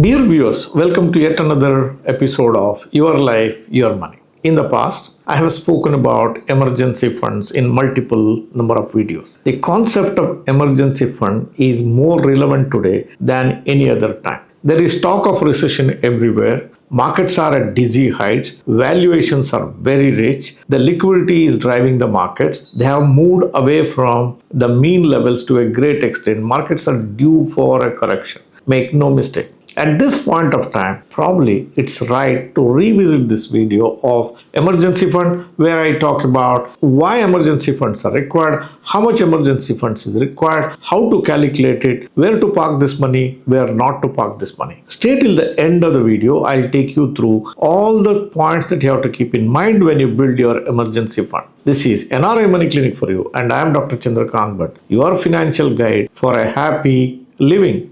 Dear viewers, welcome to yet another episode of Your Life, Your Money. In the past, I have spoken about emergency funds in multiple number of videos. The concept of emergency fund is more relevant today than any other time. There is talk of recession everywhere. Markets are at dizzy heights. Valuations are very rich. The liquidity is driving the markets. They have moved away from the mean levels to a great extent. Markets are due for a correction. Make no mistake. At this point of time, probably it's right to revisit this video of emergency fund where I talk about why emergency funds are required, how much emergency funds is required, how to calculate it, where to park this money, where not to park this money. Stay till the end of the video. I'll take you through all the points that you have to keep in mind when you build your emergency fund. This is NRI Money Clinic for you, and I am Dr. Chandrakant Bhatt, your financial guide for a happy living.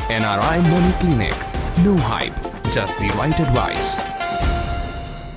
NRI Money Clinic. No hype, just the right advice.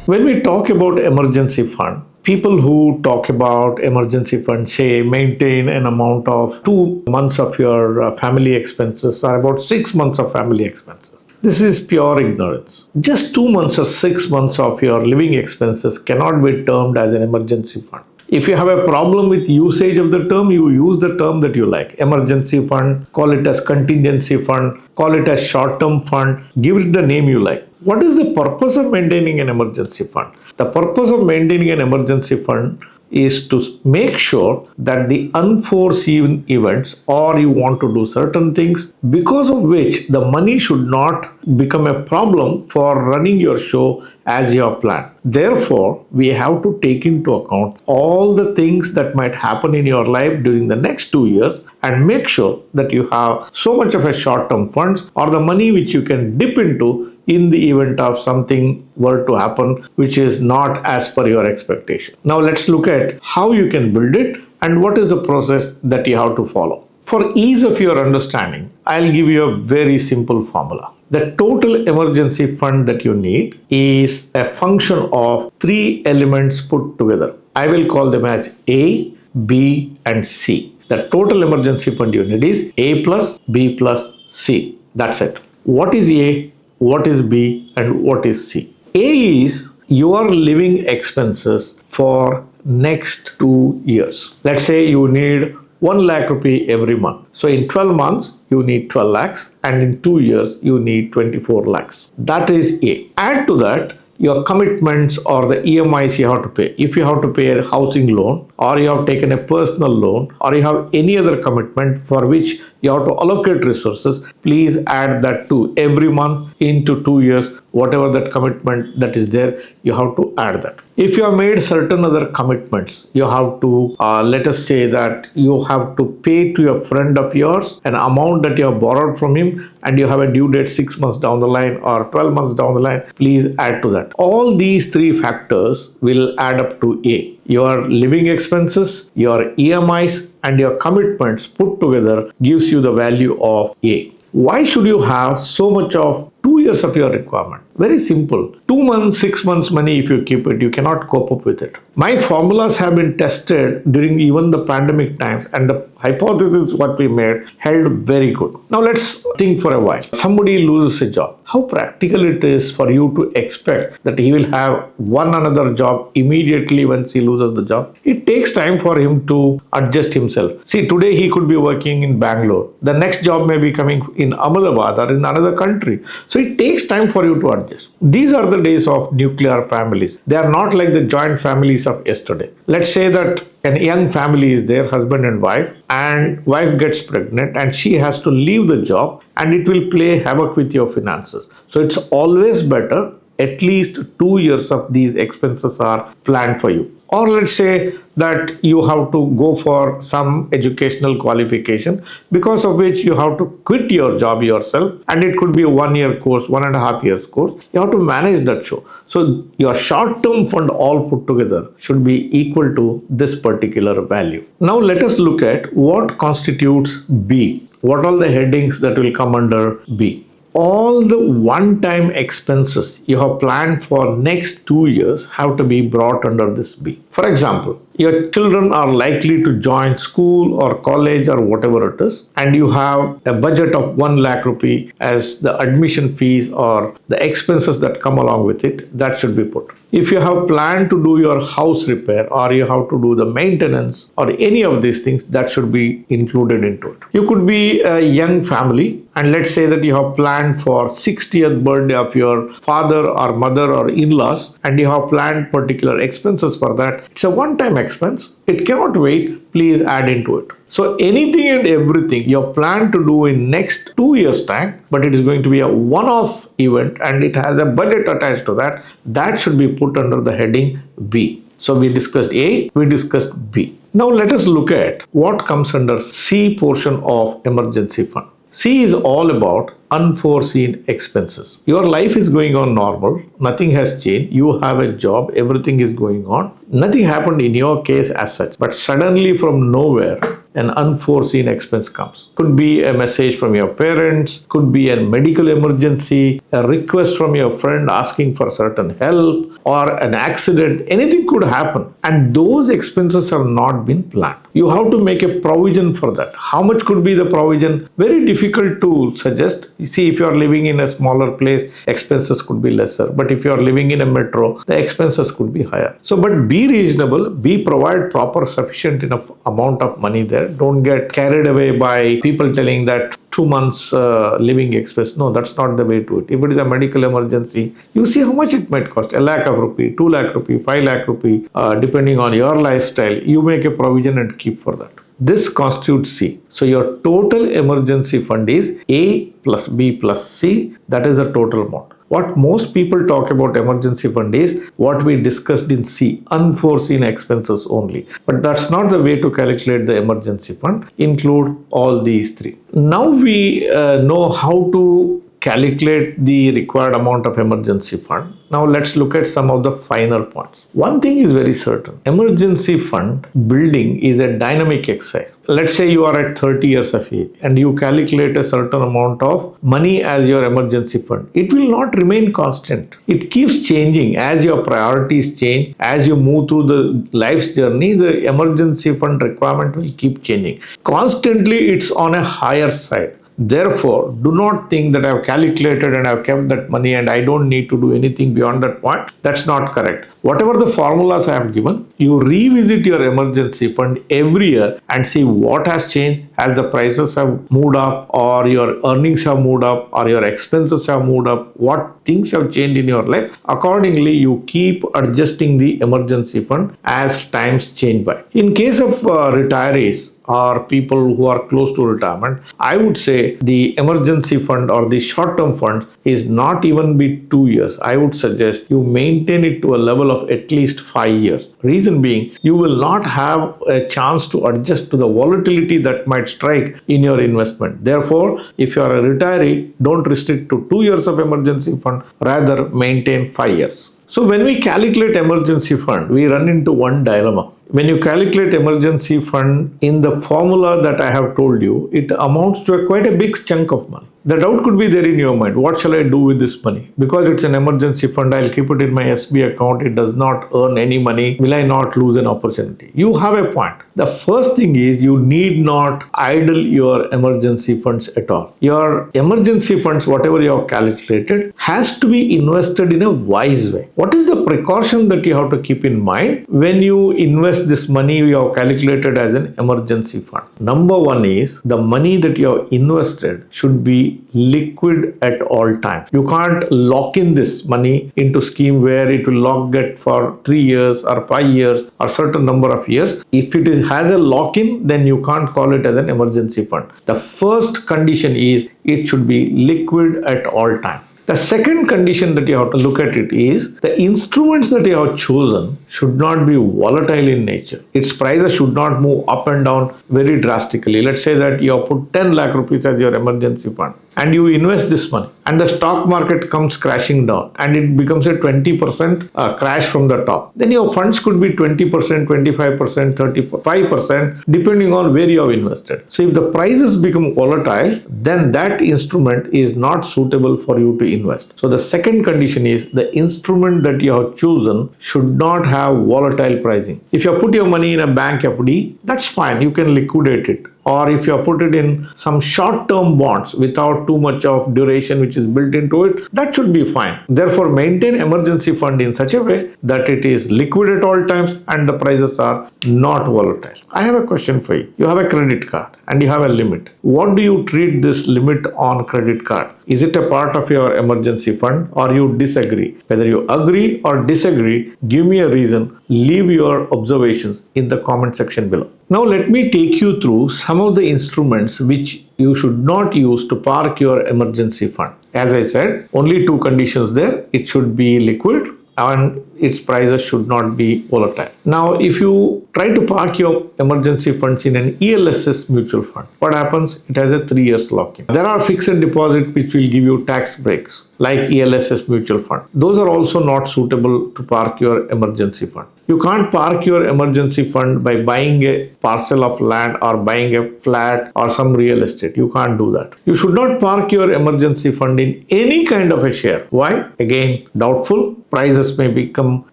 When we talk about emergency fund, people who talk about emergency fund say maintain an amount of 2 months of your family expenses or about 6 months of family expenses. This is pure ignorance. Just 2 months or 6 months of your living expenses cannot be termed as an emergency fund. If you have a problem with usage of the term, you use the term that you like. Emergency fund, call it as contingency fund, call it as short-term fund, give it the name you like. What is the purpose of maintaining an emergency fund? The purpose of maintaining an emergency fund is to make sure that the unforeseen events or you want to do certain things because of which the money should not become a problem for running your show as you have planned. Therefore, we have to take into account all the things that might happen in your life during the next 2 years and make sure that you have so much of a short-term funds or the money which you can dip into in the event of something were to happen which is not as per your expectation. Now let's look at how you can build it and what is the process that you have to follow. For ease of your understanding, I'll give you a very simple formula. The total emergency fund that you need is a function of 3 elements put together. I will call them as A, B, and C. The total emergency fund you need is A plus B plus C. That's it. What is A, what is B, and what is C? A is your living expenses for next 2 years. Let's say you need 1 lakh rupee every month. So in 12 months, you need 12 lakhs and in 2 years, you need 24 lakhs. That is A. Add to that your commitments or the EMIs you have to pay. If you have to pay a housing loan or you have taken a personal loan or you have any other commitment for which you have to allocate resources, please add that to every month into 2 years, whatever that commitment that is there, you have to add that. If you have made certain other commitments, you have to, let us say that you have to pay to a friend of yours an amount that you have borrowed from him and you have a due date 6 months down the line or 12 months down the line, please add to that. All these 3 factors will add up to A. Your living expenses, your EMIs, and your commitments put together gives you the value of A. Why should you have so much of 2 years of your requirement? Very simple. 2 months, 6 months money, if you keep it, you cannot cope up with it. My formulas have been tested during even the pandemic times and the hypothesis what we made held very good. Now let's think for a while. Somebody loses a job. How practical it is for you to expect that he will have one another job immediately once he loses the job? It takes time for him to adjust himself. See, today he could be working in Bangalore. The next job may be coming in Ahmedabad or in another country. So it takes time for you to adjust. These are the days of nuclear families. They are not like the joint families of yesterday. Let's say that a young family is there, husband and wife gets pregnant and she has to leave the job and it will play havoc with your finances. So it's always better at least 2 years of these expenses are planned for you. Or let's say that you have to go for some educational qualification because of which you have to quit your job yourself and it could be a 1 year course, 1.5 years course. You have to manage that show. So your short-term fund all put together should be equal to this particular value. Now let us look at what constitutes B. What are the headings that will come under B? all the one-time expenses you have planned for next 2 years have to be brought under this B. For example, Your children are likely to join school or college or whatever it is, and you have a budget of 1 lakh rupee as the admission fees or the expenses that come along with it, that should be put. If you have planned to do your house repair or you have to do the maintenance or any of these things, that should be included into it. You could be a young family, and let's say that you have planned for 60th birthday of your father or mother or in-laws, and you have planned particular expenses for that. It's a one-time expense. It cannot wait. Please add into it. So anything and everything you plan to do in next 2 years time, but it is going to be a one-off event and it has a budget attached to that, that should be put under the heading B. So we discussed A, we discussed B. Now let us look at what comes under C portion of emergency fund. C is all about unforeseen expenses. Your life is going on normal, nothing has changed, you have a job, everything is going on. Nothing happened in your case as such, but suddenly from nowhere, an unforeseen expense comes. Could be a message from your parents, could be a medical emergency, a request from your friend asking for certain help, or an accident. Anything could happen, and those expenses have not been planned. You have to make a provision for that. How much could be the provision? Very difficult to suggest. You see, if you are living in a smaller place, expenses could be lesser. But if you are living in a metro, the expenses could be higher. So, but be reasonable, provide proper sufficient enough amount of money there. Don't get carried away by people telling that 2 months living expense. No, that's not the way to it. If it is a medical emergency, you see how much it might cost. 1 lakh of rupee, 2 lakh rupee, 5 lakh rupee, depending on your lifestyle, you make a provision and keep for that. This constitutes C. So your total emergency fund is A plus B plus C. That is the total amount. What most people talk about emergency fund is what we discussed in C, unforeseen expenses only. But that's not the way to calculate the emergency fund. Include all these three. Now we know how to calculate the required amount of emergency fund. Now let's look at some of the finer points. One thing is very certain. Emergency fund building is a dynamic exercise. Let's say you are at 30 years of age and you calculate a certain amount of money as your emergency fund. It will not remain constant. It keeps changing as your priorities change. As you move through the life's journey, the emergency fund requirement will keep changing. Constantly, it's on a higher side. Therefore, do not think that I have calculated and I have kept that money and I don't need to do anything beyond that point. That's not correct. Whatever the formulas I have given, you revisit your emergency fund every year and see what has changed as the prices have moved up or your earnings have moved up or your expenses have moved up, what things have changed in your life. Accordingly, you keep adjusting the emergency fund as times change by. In case of retirees, or people who are close to retirement, I would say the emergency fund or the short-term fund is not even be 2 years. I would suggest you maintain it to a level of at least 5 years. Reason being, you will not have a chance to adjust to the volatility that might strike in your investment. Therefore, if you are a retiree, don't restrict to 2 years of emergency fund, rather maintain 5 years. So when we calculate emergency fund, we run into one dilemma. When you calculate emergency fund in the formula that I have told you, it amounts to quite a big chunk of money. The doubt could be there in your mind. What shall I do with this money? Because it's an emergency fund, I'll keep it in my SB account. It does not earn any money. Will I not lose an opportunity? You have a point. The first thing is you need not idle your emergency funds at all. Your emergency funds, whatever you have calculated, has to be invested in a wise way. What is the precaution that you have to keep in mind when you invest this money you have calculated as an emergency fund? Number one is the money that you have invested should be liquid at all times. You can't lock in this money into scheme where it will lock it for 3 years or 5 years or certain number of years. If it has a lock-in, then you can't call it as an emergency fund. The first condition is it should be liquid at all times. The second condition that you have to look at it is the instruments that you have chosen should not be volatile in nature. Its prices should not move up and down very drastically. Let's say that you have put 10 lakh rupees as your emergency fund and you invest this money and the stock market comes crashing down and it becomes a 20% crash from the top. Then your funds could be 20%, 25%, 35% depending on where you have invested. So if the prices become volatile, then that instrument is not suitable for you to invest. So the second condition is the instrument that you have chosen should not have volatile pricing. If you put your money in a bank FD, that's fine, you can liquidate it. Or if you have put it in some short-term bonds without too much of duration which is built into it, that should be fine. Therefore, maintain emergency fund in such a way that it is liquid at all times and the prices are not volatile. I have a question for you. You have a credit card and you have a limit. What do you treat this limit on credit card? Is it a part of your emergency fund or you disagree? Whether you agree or disagree, give me a reason. Leave your observations in the comment section below. Now let me take you through some of the instruments which you should not use to park your emergency fund. As I said, only two conditions there. It should be liquid and its prices should not be volatile. Now, if you try to park your emergency funds in an ELSS mutual fund, what happens? It has a 3 years lock-in. There are fixed deposit which will give you tax breaks like ELSS mutual fund. Those are also not suitable to park your emergency fund. You can't park your emergency fund by buying a parcel of land or buying a flat or some real estate. You can't do that. You should not park your emergency fund in any kind of a share. Why? Again, doubtful. Prices may become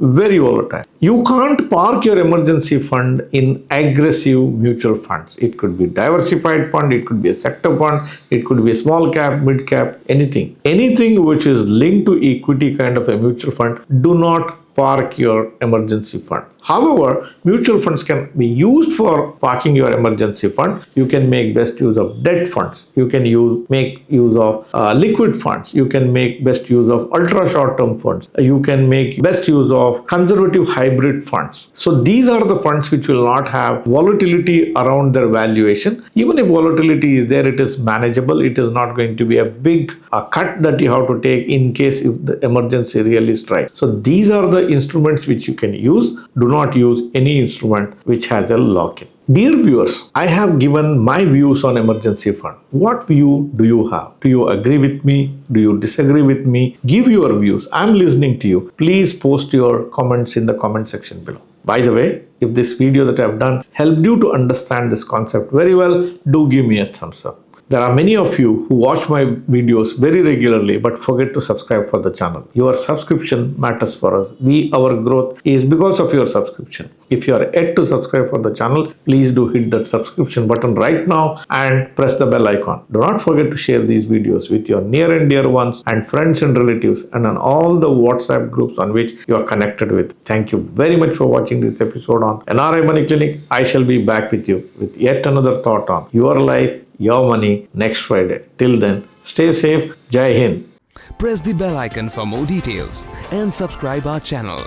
very volatile. You can't park your emergency fund in aggressive mutual funds. It could be diversified fund, it could be a sector fund, it could be a small cap, mid cap, anything. Anything which is linked to equity kind of a mutual fund, do not park your emergency fund. However, mutual funds can be used for parking your emergency fund. You can make best use of debt funds. You can make use of liquid funds. You can make best use of ultra short-term funds. You can make best use of conservative hybrid funds. So these are the funds which will not have volatility around their valuation. Even if volatility is there, it is manageable. It is not going to be a big cut that you have to take in case if the emergency really strikes. So these are the instruments which you can use. Do not use any instrument which has a lock-in. Dear viewers, I have given my views on emergency fund. What view do you have? Do you agree with me? Do you disagree with me? Give your views. I'm listening to you. Please post your comments in the comment section below. By the way, if this video that I've done helped you to understand this concept very well, do give me a thumbs up. There are many of you who watch my videos very regularly but forget to subscribe for the channel. Your subscription matters for us. Our growth is because of your subscription. If you are yet to subscribe for the channel, please do hit that subscription button right now and press the bell icon. Do not forget to share these videos with your near and dear ones and friends and relatives and on all the WhatsApp groups on which you are connected with. Thank you very much for watching this episode on NRI Money Clinic. I shall be back with you with yet another thought on your life, your money next Friday. Till then, stay safe. Jai Hind. Press the bell icon for more details and subscribe our channel.